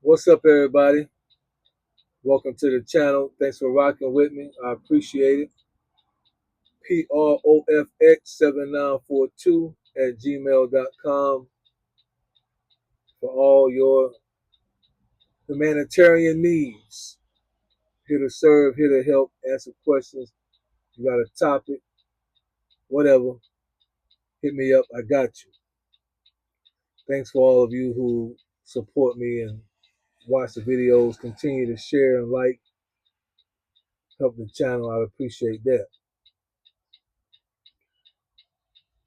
What's up, everybody? Welcome to the channel. Thanks for rocking with me. I appreciate it. PROFX7942 at gmail.com for all your humanitarian needs. Here to serve, here to help, answer questions. You got a topic, whatever, hit me up. I got you. Thanks for all of you who support me and watch the videos. Continue to share and like, help the channel. I appreciate that.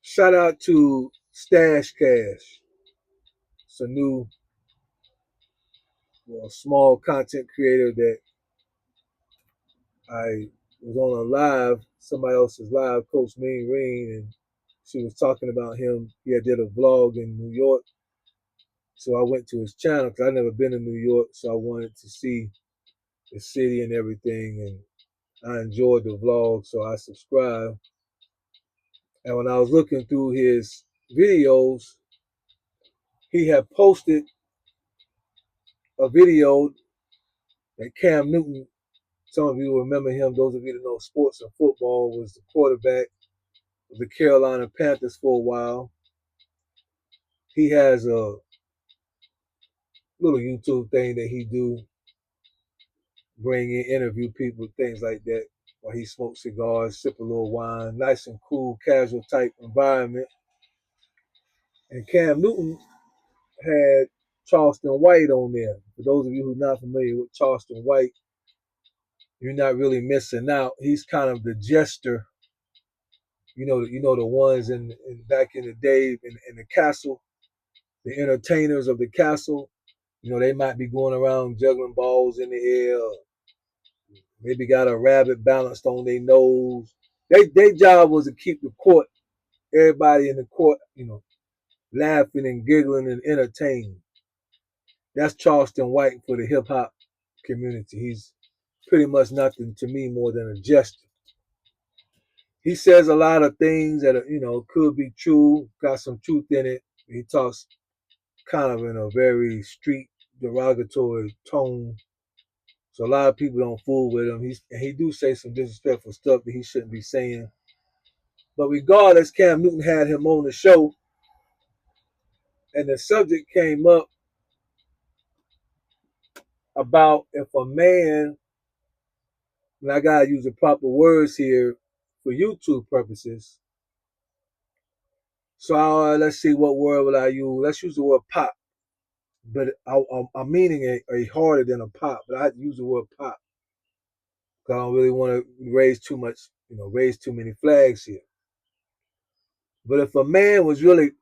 Shout out to Stash Cash. It's a new, small content creator that I was on a live, somebody else's live, Coach Mean Green, and she was talking about him. He had did a vlog in New York, so I went to his channel because I've never been to New York, so I wanted to see the city and everything, and I enjoyed the vlog, so I subscribed. And when I was looking through his videos, he had posted a video that Cam Newton, some of you remember him, those of you that know sports and football, was the quarterback of the Carolina Panthers for a while. He has a little YouTube thing that he do, bring in, interview people, things like that, while he smokes cigars, sip a little wine, nice and cool, casual type environment. And Cam Newton had Charleston White on there. For those of you who are not familiar with Charleston White, you're not really missing out. He's kind of the jester, the ones in back in the day in the castle, the entertainers of the castle. They might be going around juggling balls in the air, maybe got a rabbit balanced on their nose. Their job was to keep the court, everybody in the court, laughing and giggling and entertaining. That's Charleston White for the hip hop community. He's pretty much nothing to me more than a jester. He says a lot of things that could be true, got some truth in it. He talks kind of in a very street derogatory tone. So a lot of people don't fool with him. He do say some disrespectful stuff that he shouldn't be saying. But regardless, Cam Newton had him on the show, and the subject came up about if a man, and I gotta use the proper words here for YouTube purposes. So let's see, what word will I use? Let's use the word pop. But I'm meaning a harder than a pop, but I use the word pop because I don't really want to raise too much, raise too many flags here. But if a man was really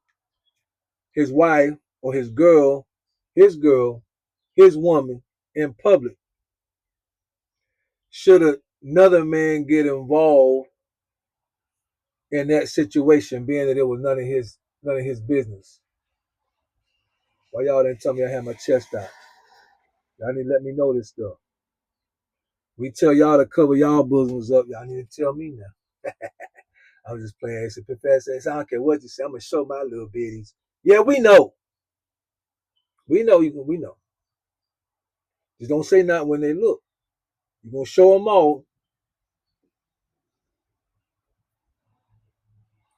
his wife or his girl, his woman in public, should another man get involved in that situation, being that it was none of his business? Why y'all didn't tell me I had my chest out? Y'all need to let me know this stuff. We tell y'all to cover y'all bosoms up. Y'all need to tell me now. I'm just playing. It's a professor. I don't care what you say. I'm gonna show my little bitties. Yeah, we know. We know you can. We know. Just don't say nothing when they look. You're gonna show them all.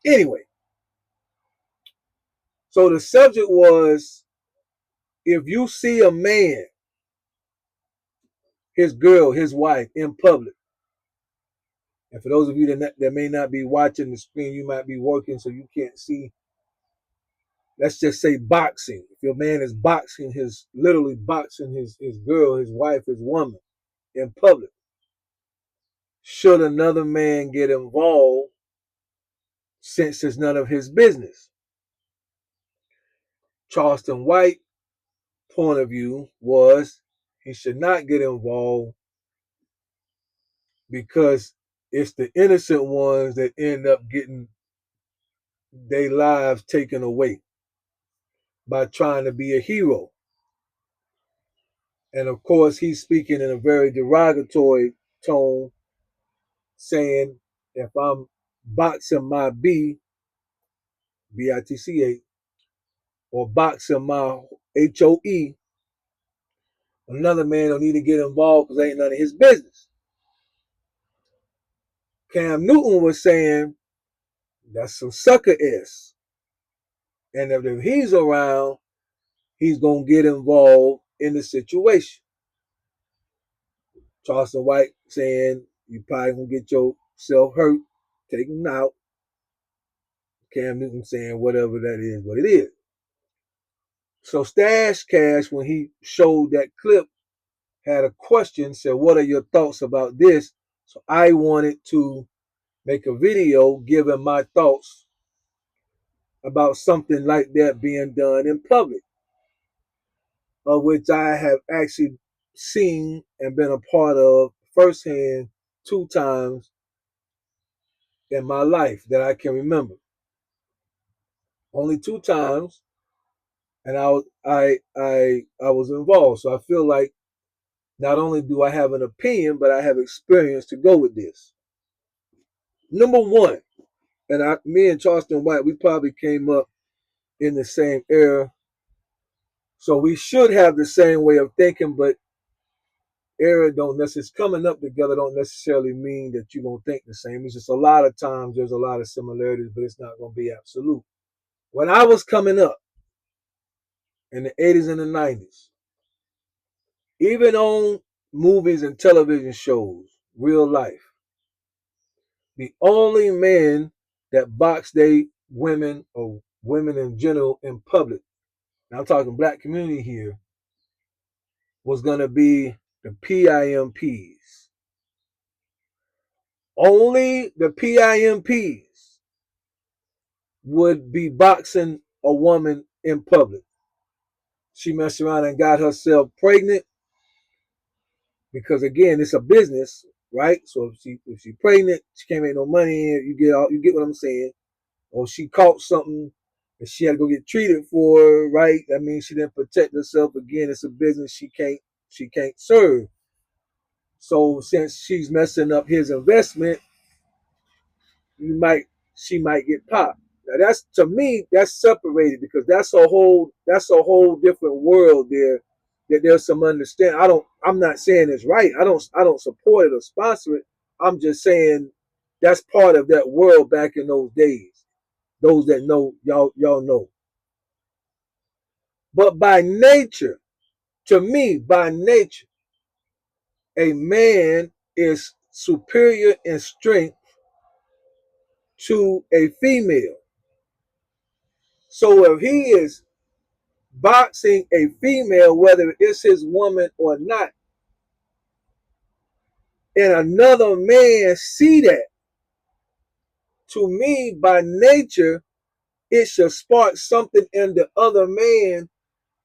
Anyway, so the subject was, if you see a man, his girl, his wife in public, and for those of you that may not be watching the screen, you might be working so you can't see. Let's just say boxing. If your man is boxing literally boxing his girl, his wife, his woman in public, should another man get involved since it's none of his business? Charleston White point of view was he should not get involved because it's the innocent ones that end up getting their lives taken away by trying to be a hero. And of course, he's speaking in a very derogatory tone, saying, if I'm boxing my Bitch, or boxing my HOE, Another man don't need to get involved because ain't none of his business. Cam Newton was saying that's some sucker S. And if he's around, he's going to get involved in the situation. Charleston White saying you probably going to get yourself hurt, taken out. Cam Newton saying whatever that is, what it is. So Stash Cash, when he showed that clip, had a question, said, what are your thoughts about this? So I wanted to make a video giving my thoughts about something like that being done in public, of which I have actually seen and been a part of firsthand 2 times in my life that I can remember. Only 2 times, and I was involved. So I feel like not only do I have an opinion, but I have experience to go with this. Number one, and me and Charleston White, we probably came up in the same era, so we should have the same way of thinking. But era don't necessarily coming up together don't necessarily mean that you're gonna think the same. It's just a lot of times there's a lot of similarities, but it's not gonna be absolute. When I was coming up in the 80s and the 90s, even on movies and television shows, real life, the only men that box they women or women in general in public, now I'm talking black community here, was gonna be the PIMPs. Only the PIMPs would be boxing a woman in public. She messed around and got herself pregnant because again, it's a business, right? So if she pregnant, she can't make no money. You get what I'm saying. Or she caught something and she had to go get treated for, right? That means she didn't protect herself. Again, it's a business she can't serve. So since she's messing up his investment, you might she might get popped. Now that's, to me, that's separated because that's a whole different world there. That there's some understanding. I'm not saying it's right. I don't support it or sponsor it. I'm just saying that's part of that world back in those days. Those that know, y'all know. But by nature, to me, by nature, a man is superior in strength to a female. So if he is boxing a female, whether it's his woman or not, and another man see that, to me, by nature, it should spark something in the other man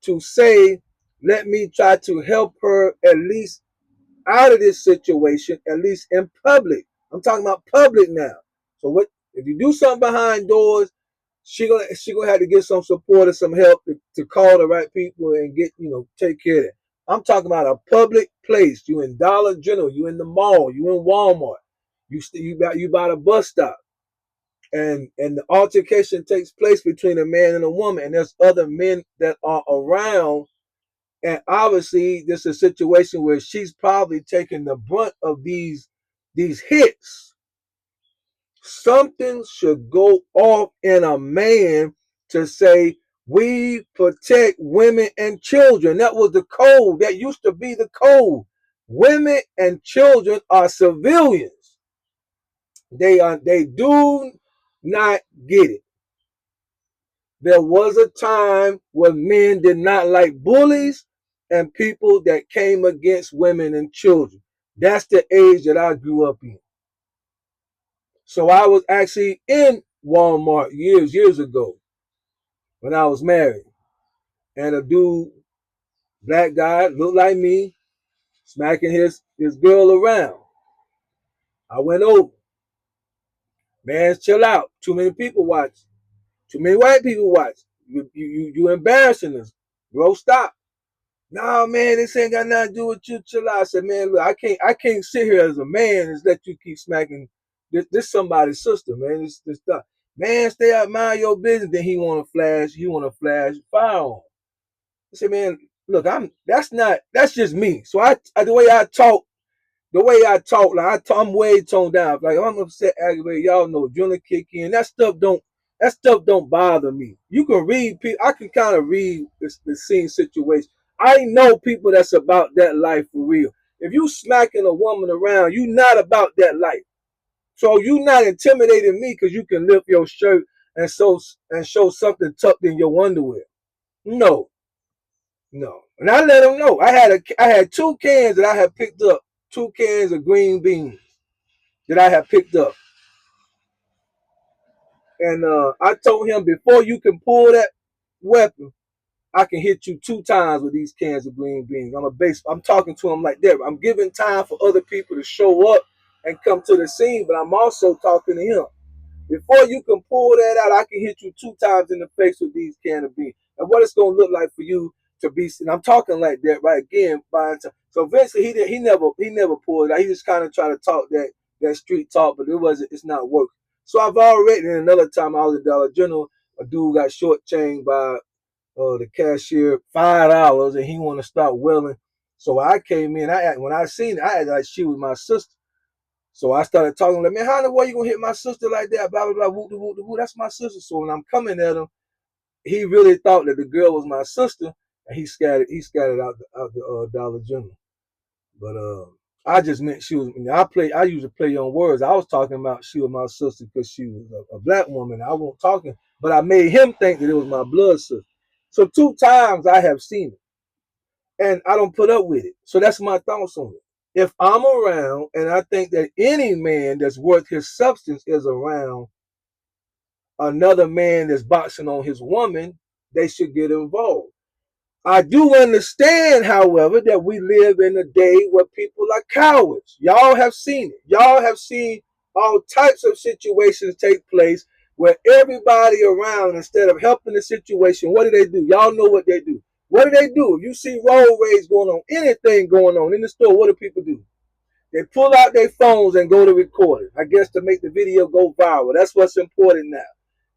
to say, let me try to help her at least out of this situation, at least in public. I'm talking about public now. So what if you do something behind doors? She gonna have to get some support or some help to call the right people and get, take care of it. I'm talking about a public place. You in Dollar General, you in the mall, you in Walmart, you by the bus stop, and the altercation takes place between a man and a woman, and there's other men that are around, and obviously this is a situation where she's probably taking the brunt of these hits. Something should go off in a man to say, we protect women and children. That was the code. That used to be the code. Women and children are civilians. They do not get it. There was a time when men did not like bullies and people that came against women and children. That's the age that I grew up in. So I was actually in Walmart years ago when I was married. And a dude, black guy, looked like me, smacking his girl around. I went over. Man, chill out. Too many people watch. Too many white people watch. You embarrassing us. Bro, stop. No, man, this ain't got nothing to do with you. Chill out. I said, man, look, I can't sit here as a man and let you keep smacking this somebody's sister, man. This stuff. Man, stay out, mind your business. Then he wanna flash fire on. I said, man, look, that's just me. So the way I talk, like I'm way toned down. Like I'm upset, aggravated. Y'all know adrenaline kick in. That stuff don't bother me. You can read people. I can kind of read the scene situation. I know people that's about that life for real. If you smacking a woman around, you not about that life. So you not intimidating me because you can lift your shirt and show something tucked in your underwear. No, no. And I let them know. I had 2 cans that I had picked up, 2 cans of green beans that I had picked up. And I told him before you can pull that weapon, I can hit you 2 times with these cans of green beans. I'm talking to him like that. I'm giving time for other people to show up and come to the scene, but I'm also talking to him. Before you can pull that out, I can hit you 2 times in the face with these can of beans. And what it's gonna look like for you to be. And I'm talking like that right again. So eventually he never pulled it out. He just kind of tried to talk that street talk, but it's not working. So I've already. And another time I was at Dollar General, a dude got shortchanged by the cashier $5, and he want to start willing. So I came in. When I seen it, I had like she was my sister. So I started talking like, man, how in the world you gonna hit my sister like that? Blah blah blah. Woo woo woo. That's my sister. So when I'm coming at him, he really thought that the girl was my sister, and he scattered out the Dollar General. But I just meant she was. I usually play on words. I was talking about she was my sister because she was a black woman. I wasn't talking, but I made him think that it was my blood sister. So 2 times I have seen it, and I don't put up with it. So that's my thoughts on it. If I'm around, and I think that any man that's worth his substance is around another man that's boxing on his woman, they should get involved. I do understand, however, that we live in a day where people are cowards. Y'all have seen it. Y'all have seen all types of situations take place where everybody around, instead of helping the situation, what do? Y'all know what they do. What do? If you see road rage going on, anything going on in the store, what do people do? They pull out their phones and go to record it. I guess to make the video go viral. That's what's important now.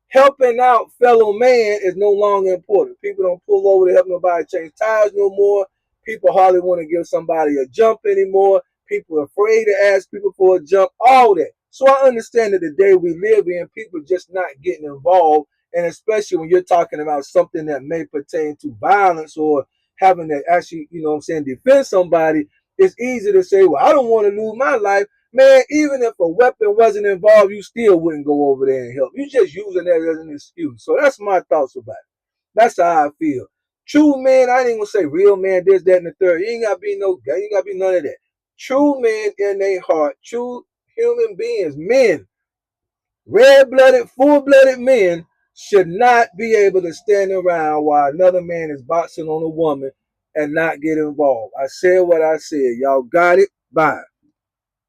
Helping out fellow man is no longer important. People don't pull over to help nobody change tires no more. People hardly want to give somebody a jump anymore. People are afraid to ask people for a jump, all that. So I understand that the day we live in, people just not getting involved. And especially when you're talking about something that may pertain to violence or having to actually, defend somebody, it's easy to say, well, I don't want to lose my life. Man, even if a weapon wasn't involved, you still wouldn't go over there and help. You just using that as an excuse. So that's my thoughts about it. That's how I feel. True men, I ain't gonna say real man, this, that, and the third. You ain't gotta be you ain't gotta be none of that. True men in their heart, true human beings, men, red-blooded, full-blooded men should not be able to stand around while another man is boxing on a woman and not get involved. I said what I said. Y'all got it? Bye.